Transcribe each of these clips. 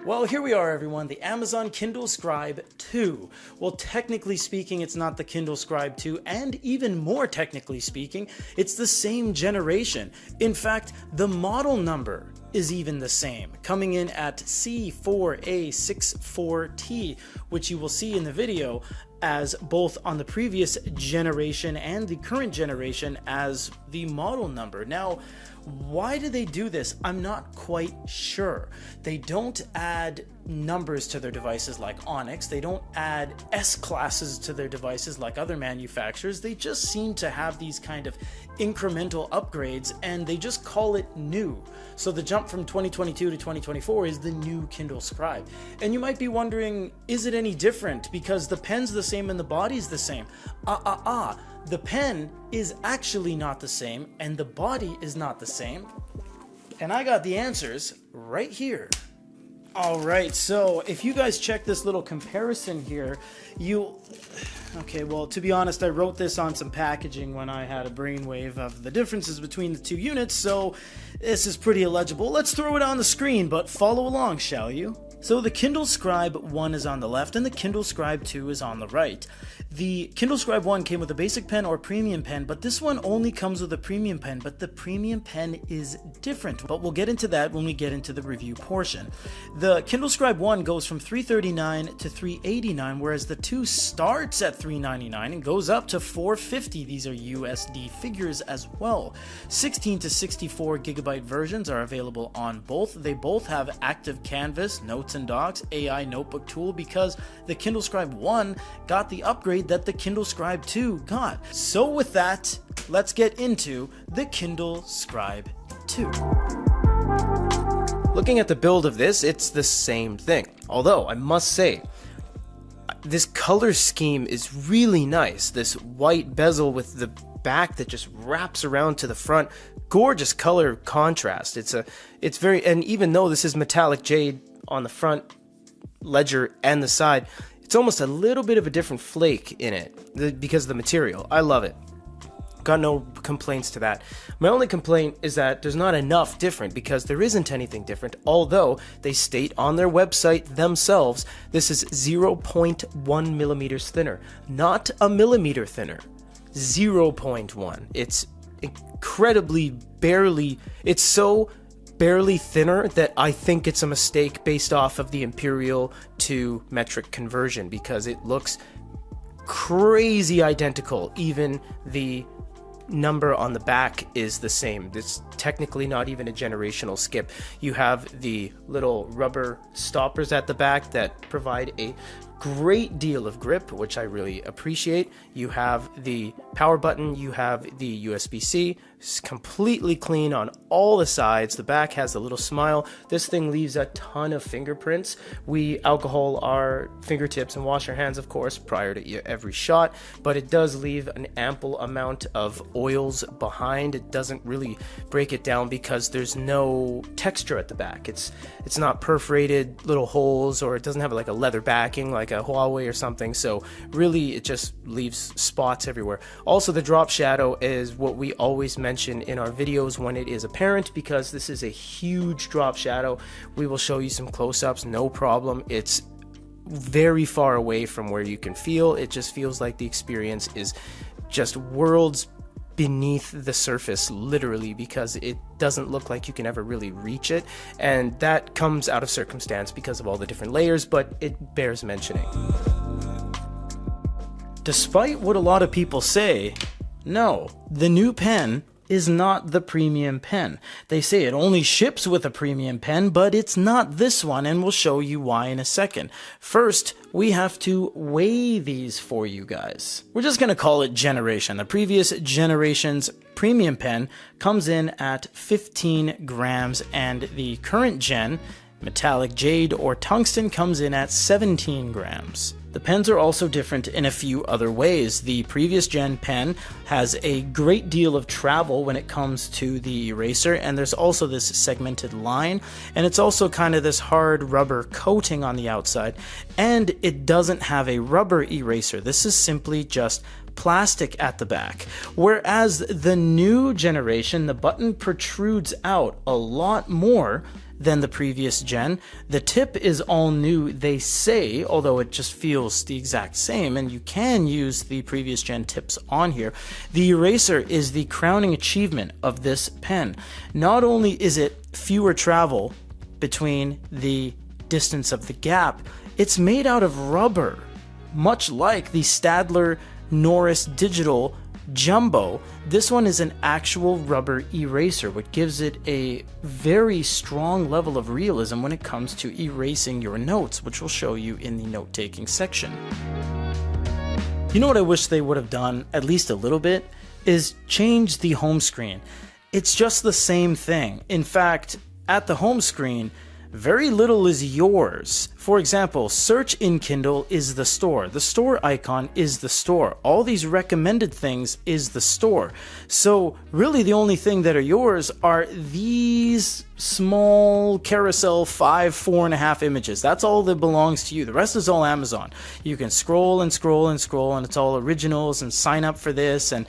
Well, here we are, everyone, the Amazon Kindle Scribe 2. Well, technically speaking, it's not the Kindle Scribe 2, and even more technically speaking, it's the same generation. In fact, the model number is even the same, coming in at C4A64T, which you will see in the video as both on the previous generation and the current generation as the model number. Now, why do they do this? I'm not quite sure. They don't add numbers to their devices like Onyx. They don't add S classes to their devices like other manufacturers. They just seem to have these kind of incremental upgrades, and they just call it new. So the jump from 2022 to 2024 is the new Kindle Scribe. And you might be wondering, is it any different? Because the pen's the same and the body's the same. The pen is actually not the same, and the body is not the same. And I got the answers right here. Alright, so if you guys check this little comparison here, okay, well, to be honest, I wrote this on some packaging when I had a brainwave of the differences between the two units, so this is pretty illegible. Let's throw it on the screen, but follow along, shall you? So the Kindle Scribe 1 is on the left and the Kindle Scribe 2 is on the right. The Kindle Scribe 1 came with a basic pen or premium pen, but this one only comes with a premium pen, but the premium pen is different. But we'll get into that when we get into the review portion. The Kindle Scribe 1 goes from $339 to $389, whereas the 2 starts at $399 and goes up to $450. These are USD figures as well. 16 to 64 gigabyte versions are available on both. They both have active canvas, notes and docs, AI notebook tool, because the Kindle Scribe 1 got the upgrade that the Kindle Scribe 2 got. So with that, let's get into the Kindle Scribe 2. Looking at the build of this, it's the same thing. Although, I must say, this color scheme is really nice. This white bezel with the back that just wraps around to the front. Gorgeous color contrast. It's very, and even though this is metallic jade on the front ledger and the side, it's almost a little bit of a different flake in it because of the material. I love it. Got no complaints to that. My only complaint is that there's not enough different, because there isn't anything different, although they state on their website themselves this is 0.1 millimeters thinner, not a millimeter thinner. 0.1. It's incredibly barely, it's so barely thinner that I think it's a mistake based off of the imperial to metric conversion, because it looks crazy identical. Even the number on the back is the same. It's technically not even a generational skip. You have the little rubber stoppers at the back that provide a great deal of grip, which I really appreciate. You have the power button, you have the USB-C. It's completely clean on all the sides. The back has a little smile. This thing leaves a ton of fingerprints. We alcohol our fingertips and wash our hands, of course, prior to every shot, but it does leave an ample amount of oils behind. It doesn't really break it down because there's no texture at the back. It's not perforated little holes, or it doesn't have like a leather backing like a Huawei or something, so really it just leaves spots everywhere. Also, the drop shadow is what we always mention in our videos when it is apparent, because this is a huge drop shadow. We will show you some close-ups, no problem. It's very far away from where you can feel. It just feels like the experience is just worlds beneath the surface, literally, because it doesn't look like you can ever really reach it, and that comes out of circumstance because of all the different layers, but it bears mentioning. Despite what a lot of people say, no, the new pen is not the premium pen. They say it only ships with a premium pen, but it's not this one, and we'll show you why in a second. First, we have to weigh these for you guys. We're just going to call it generation. The previous generation's premium pen comes in at 15 grams, and the current gen, metallic jade or tungsten, comes in at 17 grams. The pens are also different in a few other ways. The previous gen pen has a great deal of travel when it comes to the eraser, and there's also this segmented line, and it's also kind of this hard rubber coating on the outside, and it doesn't have a rubber eraser. This is simply just plastic at the back. Whereas the new generation, the button protrudes out a lot more, than the previous gen. The tip is all new, they say, although it just feels the exact same, and you can use the previous gen tips on here. The eraser is the crowning achievement of this pen. Not only is it fewer travel between the distance of the gap, it's made out of rubber, much like the Staedtler Norris Digital Jumbo. This one is an actual rubber eraser, which gives it a very strong level of realism when it comes to erasing your notes, which we'll show you in the note-taking section. You know what I wish they would have done, at least a little bit, is change the home screen. It's just the same thing. In fact, at the home screen, very little is yours. For example, search in Kindle is the store. The store icon is the store. All these recommended things is the store. So really the only thing that are yours are these small carousel 4.5 images. That's all that belongs to you. The rest is all Amazon. You can scroll and scroll and scroll, and it's all originals, and sign up for this and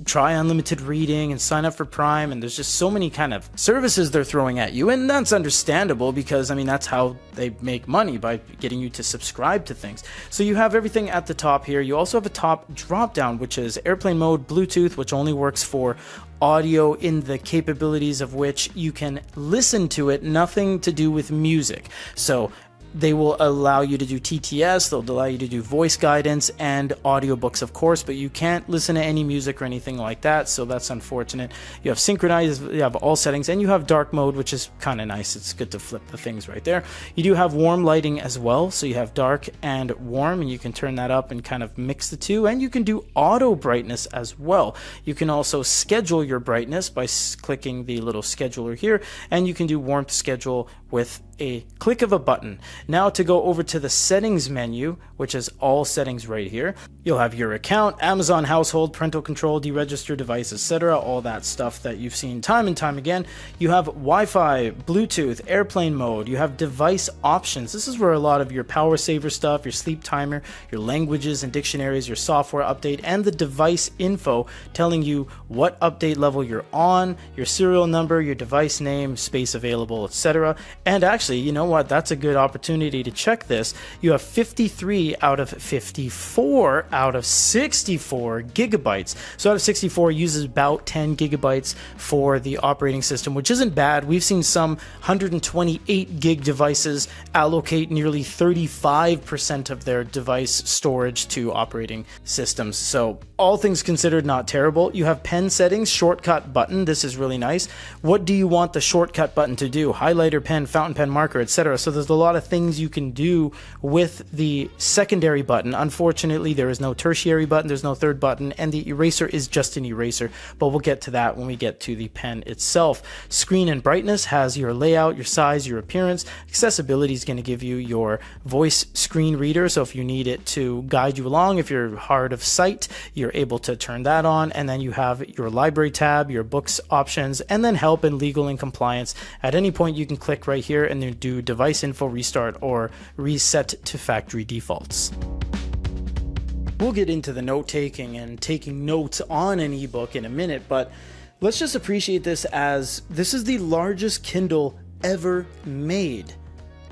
try unlimited reading and sign up for Prime, and there's just so many kind of services they're throwing at you, and that's understandable because I mean that's how they make money, by getting you to subscribe to things. So you have everything at the top here. You also have a top drop down, which is airplane mode, Bluetooth, which only works for audio, in the capabilities of which you can listen to it, nothing to do with music. So they will allow you to do TTS, they'll allow you to do voice guidance and audiobooks, of course, but you can't listen to any music or anything like that, so that's unfortunate. You have synchronized, you have all settings, and you have dark mode, which is kind of nice. It's good to flip the things right there. You do have warm lighting as well, so you have dark and warm, and you can turn that up and kind of mix the two, and you can do auto brightness as well. You can also schedule your brightness by clicking the little scheduler here, and you can do warmth schedule with a click of a button. Now to go over to the settings menu, which is all settings right here. You'll have your account, Amazon household, parental control, deregister device, etc. All that stuff that you've seen time and time again. You have Wi-Fi, Bluetooth, airplane mode. You have device options. This is where a lot of your power saver stuff, your sleep timer, your languages and dictionaries, your software update, and the device info telling you what update level you're on, your serial number, your device name, space available, etc. And actually, you know what? That's a good opportunity to check this. You have 53 out of 54 out of 64 gigabytes. So out of 64 uses about 10 gigabytes for the operating system, which isn't bad. We've seen some 128 gig devices allocate nearly 35% of their device storage to operating systems. So all things considered, not terrible. You have pen settings, shortcut button. This is really nice. What do you want the shortcut button to do? Highlighter pen, fountain pen, marker, etc. So there's a lot of things you can do with the secondary button. Unfortunately, there is no tertiary button, there's no third button, and the eraser is just an eraser, but we'll get to that when we get to the pen itself. Screen and brightness has your layout, your size, your appearance. Accessibility is going to give you your voice screen reader, so if you need it to guide you along, if you're hard of sight, you're able to turn that on. And then you have your library tab, your books options, and then help and legal and compliance. At any point you can click right here and then do device info restart or reset to factory defaults. We'll get into the note taking and taking notes on an ebook in a minute, but let's just appreciate this as this is the largest Kindle ever made.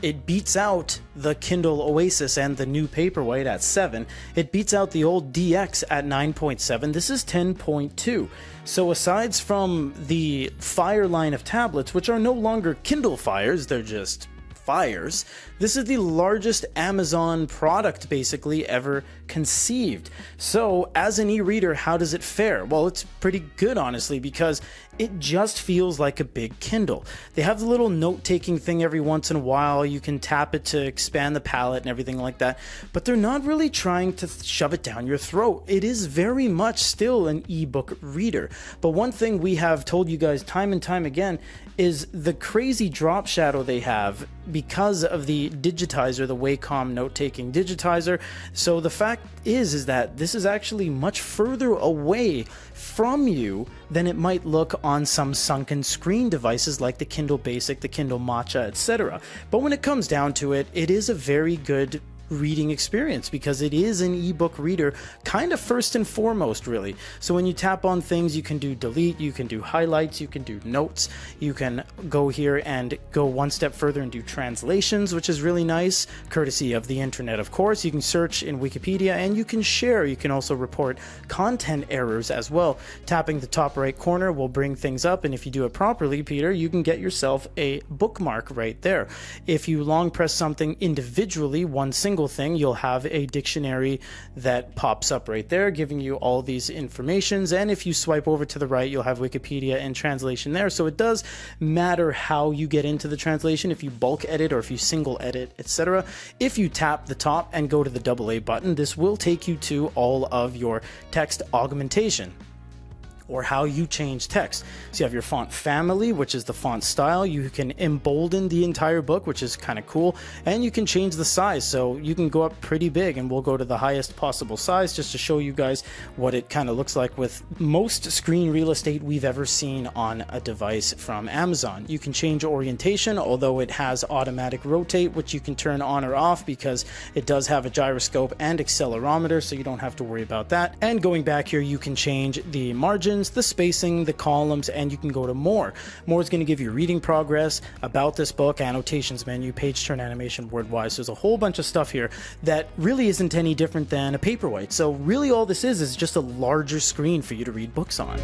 It beats out the Kindle Oasis and the new Paperwhite at 7. It beats out the old DX at 9.7. This is 10.2. So aside from the Fire line of tablets, which are no longer Kindle Fires, they're just Fires, this is the largest Amazon product basically ever conceived. So as an e-reader, how does it fare? Well, it's pretty good, honestly, because it just feels like a big Kindle. They have the little note-taking thing every once in a while. You can tap it to expand the palette and everything like that, but they're not really trying to shove it down your throat. It is very much still an ebook reader. But one thing we have told you guys time and time again is the crazy drop shadow they have because of the digitizer, the Wacom note-taking digitizer. So the fact is that this is actually much further away from you than it might look on some sunken screen devices like the Kindle Basic, the Kindle Matcha, etc. But when it comes down to it, it is a very good reading experience, because it is an ebook reader kind of first and foremost, really. So when you tap on things, you can do delete, you can do highlights, you can do notes, you can go here and go one step further and do translations, which is really nice, courtesy of the internet, of course. You can search in Wikipedia and you can share. You can also report content errors as well. Tapping the top right corner will bring things up, and if you do it properly, Peter, you can get yourself a bookmark right there. If you long press something individually, one single thing, you'll have a dictionary that pops up right there giving you all these informations, and if you swipe over to the right, you'll have Wikipedia and translation there. So it does matter how you get into the translation, if you bulk edit or if you single edit, etc. If you tap the top and go to the AA button, this will take you to all of your text augmentation, or how you change text. So you have your font family, which is the font style. You can embolden the entire book, which is kind of cool, and you can change the size. So you can go up pretty big, and we'll go to the highest possible size just to show you guys what it kind of looks like with most screen real estate we've ever seen on a device from Amazon. You can change orientation, although it has automatic rotate, which you can turn on or off because it does have a gyroscope and accelerometer, so you don't have to worry about that. And going back here, you can change the margin, the spacing, the columns, and you can go to more. More is going to give you reading progress, about this book, annotations menu, page turn animation, word wise. So there's a whole bunch of stuff here that really isn't any different than a Paperwhite. So really all this is just a larger screen for you to read books on.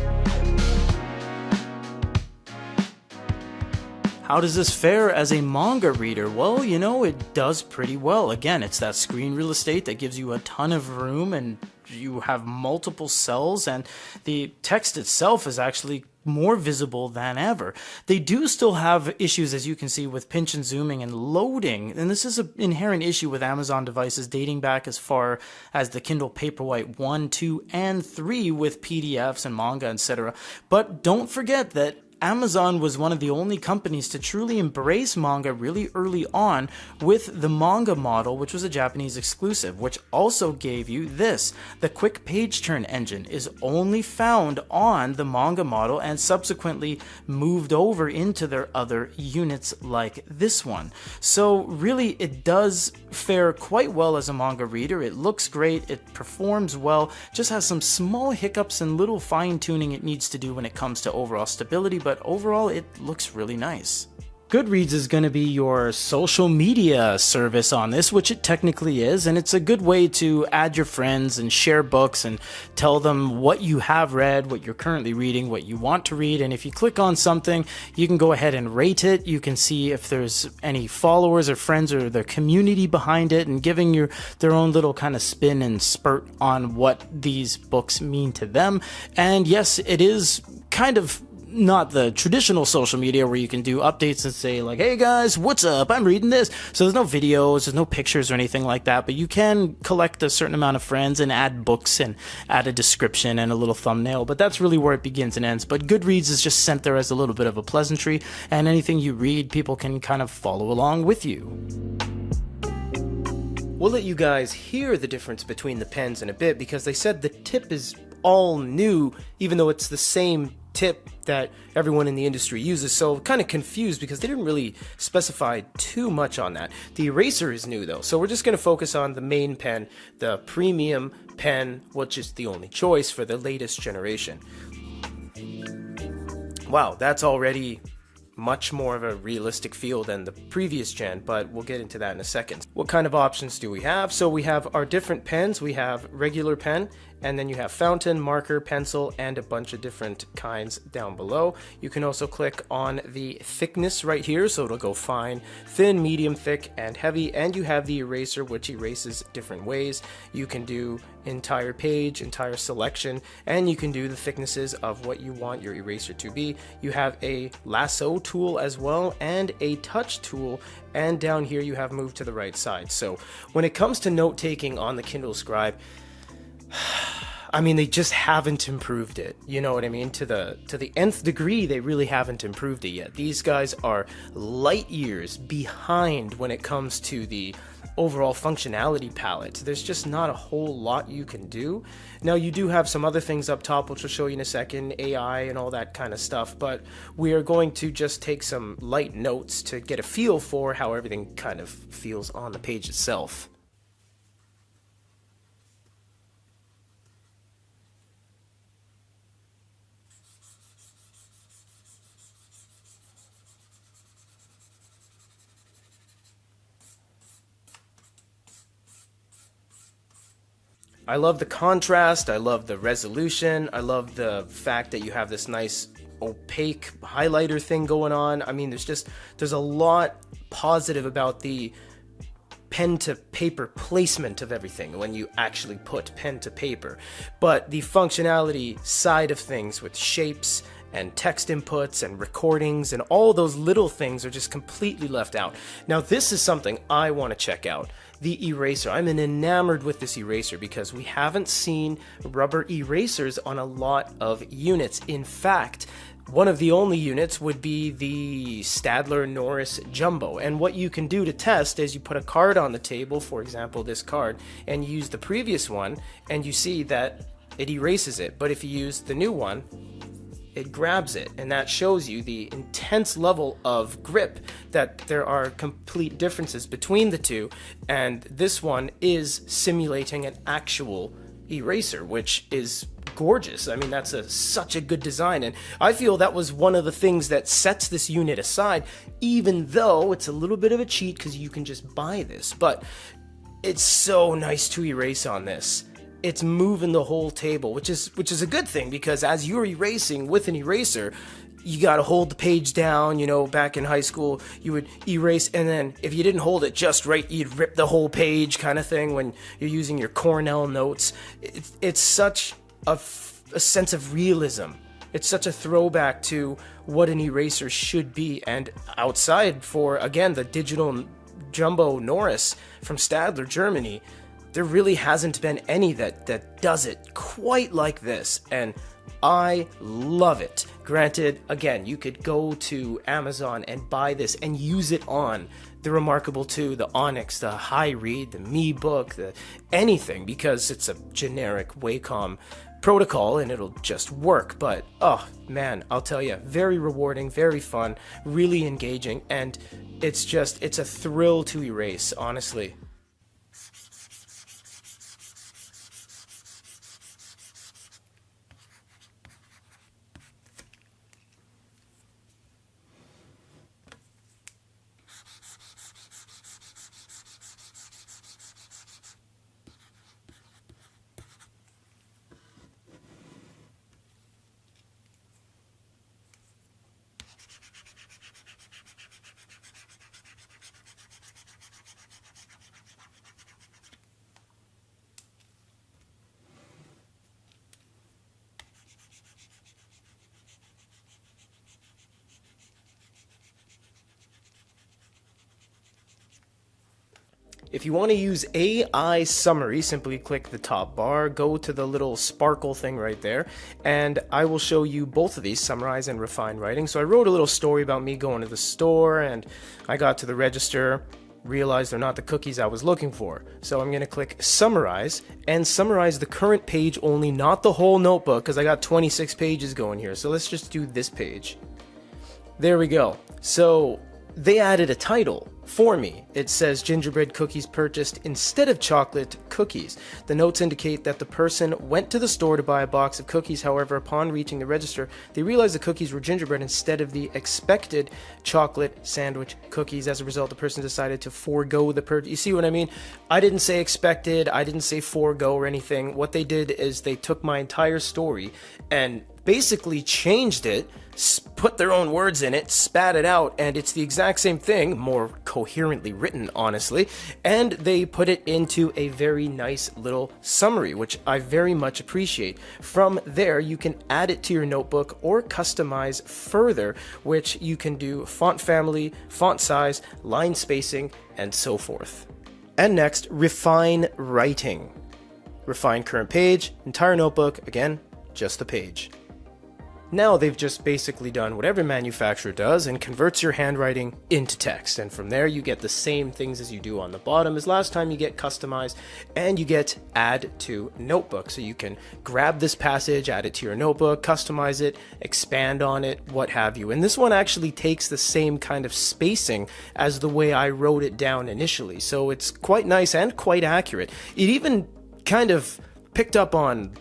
How does this fare as a manga reader? Well, you know, it does pretty well. Again, it's that screen real estate that gives you a ton of room, and you have multiple cells, and the text itself is actually more visible than ever. They do still have issues, as you can see, with pinch and zooming and loading, and this is an inherent issue with Amazon devices dating back as far as the Kindle Paperwhite 1, 2, and 3 with PDFs and manga, etc. But don't forget that Amazon was one of the only companies to truly embrace manga really early on with the manga model, which was a Japanese exclusive, which also gave you this. The quick page turn engine is only found on the manga model and subsequently moved over into their other units like this one. So really it does fare quite well as a manga reader. It looks great, it performs well, just has some small hiccups and little fine tuning it needs to do when it comes to overall stability, but overall it looks really nice. Goodreads is going to be your social media service on this, which it technically is, and it's a good way to add your friends and share books and tell them what you have read, what you're currently reading, what you want to read. And if you click on something, you can go ahead and rate it. You can see if there's any followers or friends or their community behind it, and giving their own little kind of spin and spurt on what these books mean to them. And yes, it is kind of not the traditional social media where you can do updates and say like, hey guys, what's up, I'm reading this. So there's no videos, there's no pictures or anything like that, but you can collect a certain amount of friends and add books and add a description and a little thumbnail, but that's really where it begins and ends. But Goodreads is just sent there as a little bit of a pleasantry, and anything you read, people can kind of follow along with you. We'll let you guys hear the difference between the pens in a bit, because they said the tip is all new, even though it's the same tip that everyone in the industry uses. So kind of confused because they didn't really specify too much on that. The eraser is new though, so we're just going to focus on the main pen, the premium pen, which is the only choice for the latest generation. Wow, that's already much more of a realistic feel than the previous gen, but we'll get into that in a second. What kind of options do we have? So we have our different pens. We have regular pen, and then you have fountain, marker, pencil, and a bunch of different kinds down below. You can also click on the thickness right here, so it'll go fine, thin, medium, thick, and heavy. And you have the eraser, which erases different ways. You can do entire page, entire selection, and you can do the thicknesses of what you want your eraser to be. You have a lasso tool as well, and a touch tool, and down here you have moved to the right side. So when it comes to note taking on the Kindle Scribe, I mean, they just haven't improved it. You know what I mean? To the nth degree, they really haven't improved it yet. These guys are light years behind when it comes to the overall functionality palette. There's just not a whole lot you can do. Now, you do have some other things up top, which I'll show you in a second, AI and all that kind of stuff, but we are going to just take some light notes to get a feel for how everything kind of feels on the page itself. I love the contrast, I love the resolution, I love the fact that you have this nice opaque highlighter thing going on. I mean, there's a lot positive about the pen to paper placement of everything when you actually put pen to paper. But the functionality side of things with shapes and text inputs and recordings and all those little things are just completely left out. Now this is something I want to check out. The eraser. I'm enamored with this eraser because we haven't seen rubber erasers on a lot of units. In fact, one of the only units would be the Staedtler Norris Jumbo. And what you can do to test is you put a card on the table, for example this card, and use the previous one, and you see that it erases it. But if you use the new one, it grabs it, and that shows you the intense level of grip, that there are complete differences between the two, and this one is simulating an actual eraser, which is gorgeous. I mean, that's such a good design, and I feel that was one of the things that sets this unit aside, even though it's a little bit of a cheat because you can just buy this, but it's so nice to erase on this. It's moving the whole table, which is a good thing, because as you're erasing with an eraser, you got to hold the page down. You know, back in high school, you would erase, and then if you didn't hold it just right, you'd rip the whole page kind of thing when you're using your Cornell notes. It's such a sense of realism. It's such a throwback to what an eraser should be. And outside for, again, the digital Jumbo Norris from Staedtler, Germany, there really hasn't been any that does it quite like this, and I love it. Granted, again, you could go to Amazon and buy this and use it on the Remarkable 2, the Onyx, the High Read, the Me Book, anything, because it's a generic Wacom protocol and it'll just work. But oh man, I'll tell you, very rewarding, very fun, really engaging, and it's a thrill to erase, honestly. If you want to use AI summary, simply click the top bar, go to the little sparkle thing right there, and I will show you both of these, summarize and refine writing. So I wrote a little story about me going to the store, and I got to the register, realized they're not the cookies I was looking for. So I'm going to click summarize, and summarize the current page only, not the whole notebook, because I got 26 pages going here. So let's just do this page. There we go. So they added a title for me. It says gingerbread cookies purchased instead of chocolate cookies. The notes indicate that the person went to the store to buy a box of cookies. However, upon reaching the register, they realized the cookies were gingerbread instead of the expected chocolate sandwich cookies. As a result, the person decided to forego the purchase. You see what I mean? I didn't say expected, I didn't say forego or anything. What they did is they took my entire story and basically changed it, put their own words in it, spat it out, and it's the exact same thing, more coherently written, honestly, and they put it into a very nice little summary, which I very much appreciate. From there, you can add it to your notebook or customize further, which you can do font family, font size, line spacing, and so forth. And next, refine writing. Refine current page, entire notebook, again, just the page. Now they've just basically done what every manufacturer does and converts your handwriting into text. And from there you get the same things as you do on the bottom as last time. You get customize and you get add to notebook. So you can grab this passage, add it to your notebook, customize it, expand on it, what have you. And this one actually takes the same kind of spacing as the way I wrote it down initially. So it's quite nice and quite accurate. It even kind of picked up on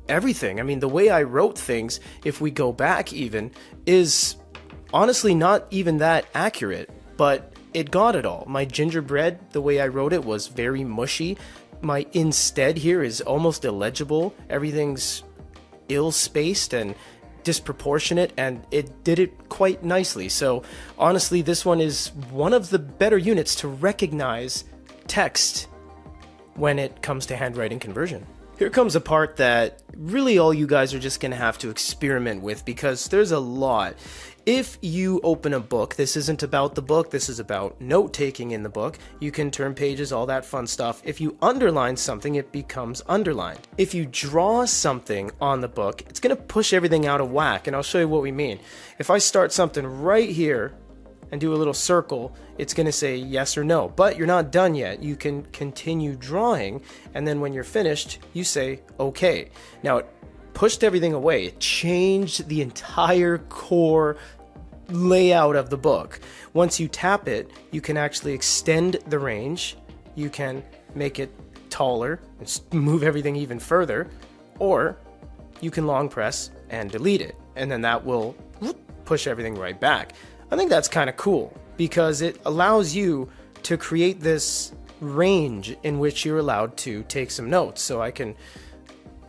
everything. I mean, the way I wrote things, if we go back even, is honestly not even that accurate, but it got it all. My gingerbread, the way I wrote it, was very mushy, my instead here is almost illegible. Everything's ill-spaced and disproportionate, and it did it quite nicely. So honestly, this one is one of the better units to recognize text when it comes to handwriting conversion. Here comes a part that really all you guys are just going to have to experiment with, because there's a lot. If you open a book, this isn't about the book, this is about note-taking in the book. You can turn pages, all that fun stuff. If you underline something, it becomes underlined. If you draw something on the book, it's going to push everything out of whack, and I'll show you what we mean. If I start something right here and do a little circle, it's going to say yes or no, but you're not done yet. You can continue drawing, and then when you're finished, you say okay. Now, it pushed everything away. It changed the entire core layout of the book. Once you tap it, you can actually extend the range. You can make it taller and move everything even further, or you can long press and delete it, and then that will push everything right back. I think that's kind of cool because it allows you to create this range in which you're allowed to take some notes. So I can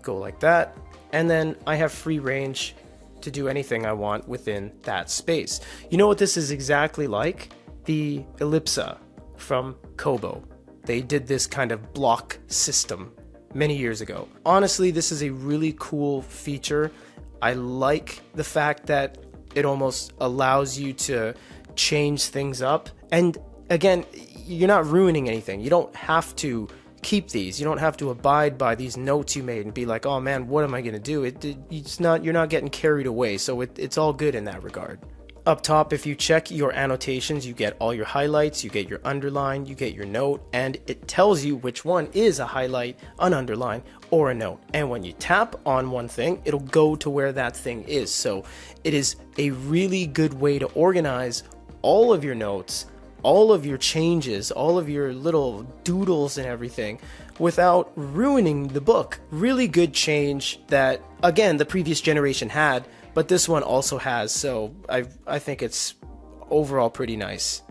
go like that, and then I have free range to do anything I want within that space. You know what this is exactly like? The ellipsa from Kobo. They did this kind of block system many years ago. Honestly, this is a really cool feature. I like the fact that it almost allows you to change things up. And again, you're not ruining anything. You don't have to keep these. You don't have to abide by these notes you made and be like, oh man, what am I going to do? You're not getting carried away. So it's all good in that regard. Up top, if you check your annotations, you get all your highlights, you get your underline, you get your note, and it tells you which one is a highlight, an underline, or a note. And when you tap on one thing, it'll go to where that thing is. So it is a really good way to organize all of your notes, all of your changes, all of your little doodles and everything without ruining the book. Really good change that, again, the previous generation had, but this one also has, so I think it's overall pretty nice.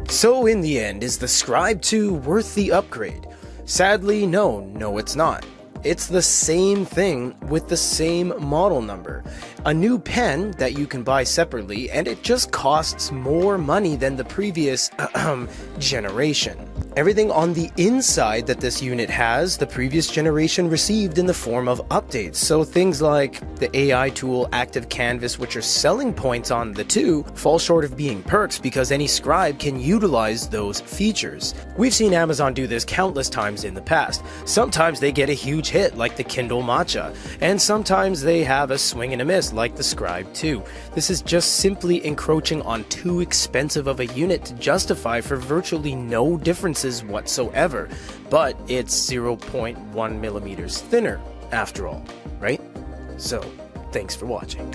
So in the end, is the Scribe 2 worth the upgrade? Sadly, no it's not. It's the same thing with the same model number. A new pen that you can buy separately, and it just costs more money than the previous generation. Everything on the inside that this unit has, the previous generation received in the form of updates. So things like the AI tool, Active Canvas, which are selling points on the 2, fall short of being perks because any scribe can utilize those features. We've seen Amazon do this countless times in the past. Sometimes they get a huge hit like the Kindle Matcha, and sometimes they have a swing and a miss like the Scribe 2. This is just simply encroaching on too expensive of a unit to justify for virtually no differences whatsoever, but it's 0.1 millimeters thinner after all, right? So, thanks for watching.